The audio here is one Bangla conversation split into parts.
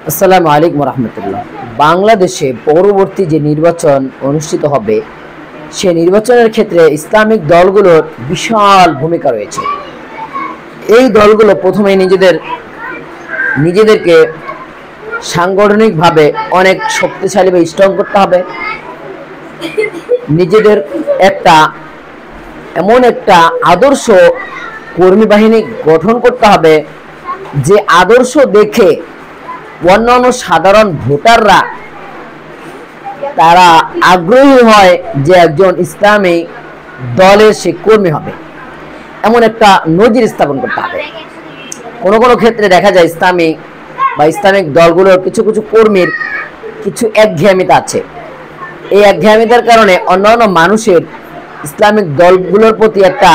আসসালামু আলাইকুম রহমতুল্লাহ। বাংলাদেশে পরবর্তী যে নির্বাচন অনুষ্ঠিত হবে সে নির্বাচনের ক্ষেত্রে ইসলামিক দলগুলোর বিশাল ভূমিকা রয়েছে। এই দলগুলো প্রথমে নিজেদেরকে সাংগঠনিকভাবে অনেক শক্তিশালী বা স্ট্রং করতে হবে। নিজেদের এমন একটা আদর্শ কর্মী বাহিনী গঠন করতে হবে যে আদর্শ দেখে অন্যান্য সাধারণ ভোটাররা তারা আগ্রহী হয় যে একজন ইসলামী দলের সে কর্মী হবে। এমন একটা নজির স্থাপন করতে হবে। কোনো কোনো ক্ষেত্রে দেখা যায় ইসলামিক দলগুলোর কিছু কিছু কর্মীর কিছু একঘেয়েমিতা আছে। এই একঘেয়েমিতার কারণে অন্যান্য মানুষের ইসলামিক দলগুলোর প্রতি একটা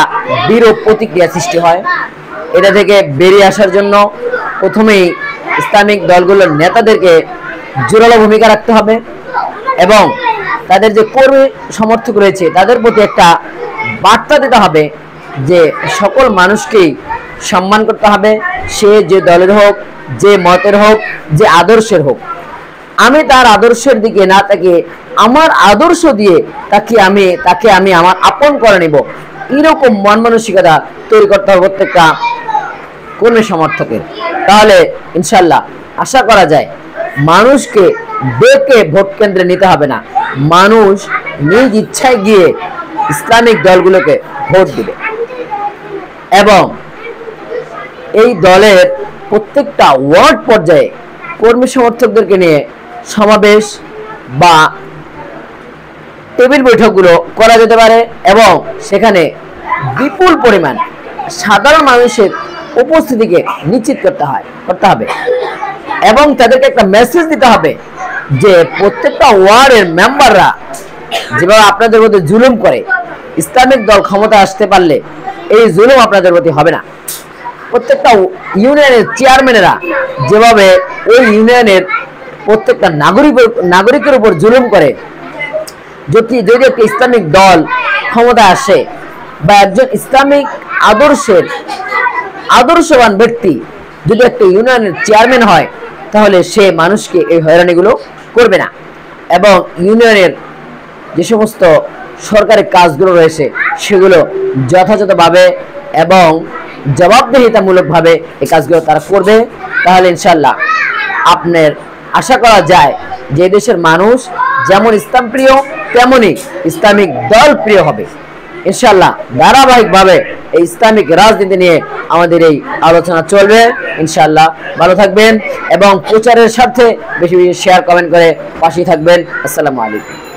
বিরূপ প্রতিক্রিয়া সৃষ্টি হয়। এটা থেকে বেরিয়ে আসার জন্য প্রথমেই ইসলামিক দলগুলোর নেতাদেরকে জোরালো ভূমিকা রাখতে হবে এবং তাদের যে কর্মী সমর্থক রয়েছে তাদের প্রতি একটা বার্তা দিতে হবে যে সকল মানুষকেই সম্মান করতে হবে, সে যে দলের হোক, যে মতের হোক, যে আদর্শের হোক। আমি তার আদর্শের দিকে না তাকিয়ে আমার আদর্শ দিয়ে তাকে আমি আমার আপন করে নেব, এরকম মন মানসিকতা তৈরি করতে হবে প্রত্যেকটা কর্মী সমর্থকের। তাহলে ইনশাল্লাহ আশা করা যায় মানুষকে ডেকে ভোট কেন্দ্রে নিতে হবে না, মানুষ নিজ ইচ্ছায় গিয়ে ইসলামিক দলগুলোকে ভোট দিবে এবং এই দলের প্রত্যেকটা ওয়ার্ড পর্যায়ে কর্মী সমর্থকদেরকে নিয়ে সমাবেশ বা টেবিল বৈঠকগুলো করা যেতে পারে এবং সেখানে বিপুল পরিমাণ সাধারণ মানুষের উপস্থিতিকে নিশ্চিত করতে হবে এবং তাদেরকে একটা মেসেজ দিতে হবে যে প্রত্যেকটা ওয়ার্ডের মেম্বাররা যেভাবে আপনাদের মধ্যে জুলুম করে, ইসলামিক দল ক্ষমতা আসতে পারলে এই জুলুম আপনাদের প্রতি হবে না। প্রত্যেকটা ইউনিয়নের চেয়ারম্যানেরা যেভাবে ওই ইউনিয়নের প্রত্যেকটা নাগরিকের উপর জুলুম করে, যদি একটা ইসলামিক দল ক্ষমতা আসে বা একজন ইসলামিক আদর্শবান ব্যক্তি যদি একটা ইউনিয়নের চেয়ারম্যান হয় তাহলে সে মানুষকে এই হয়রানিগুলো করবে না এবং ইউনিয়নের যে সমস্ত সরকারি কাজগুলো রয়েছে সেগুলো যথাযথভাবে এবং জবাবদিহিতামূলকভাবে এই কাজগুলো তারা করবে। তাহলে ইনশাল্লাহ আপনার আশা করা যায় যে দেশের মানুষ যেমন ইসলাম প্রিয় তেমনই ইসলামিক দল প্রিয় হবে। ইনশাল্লাহ ধারাবাহিকভাবে এই ইসলামিক রাজনীতি নিয়ে আমাদের এই আলোচনা চলবে। ইনশাল্লাহ ভালো থাকবেন এবং প্রচারের স্বার্থে বেশি বেশি শেয়ার কমেন্ট করে পাশেই থাকবেন। আসসালামু আলাইকুম।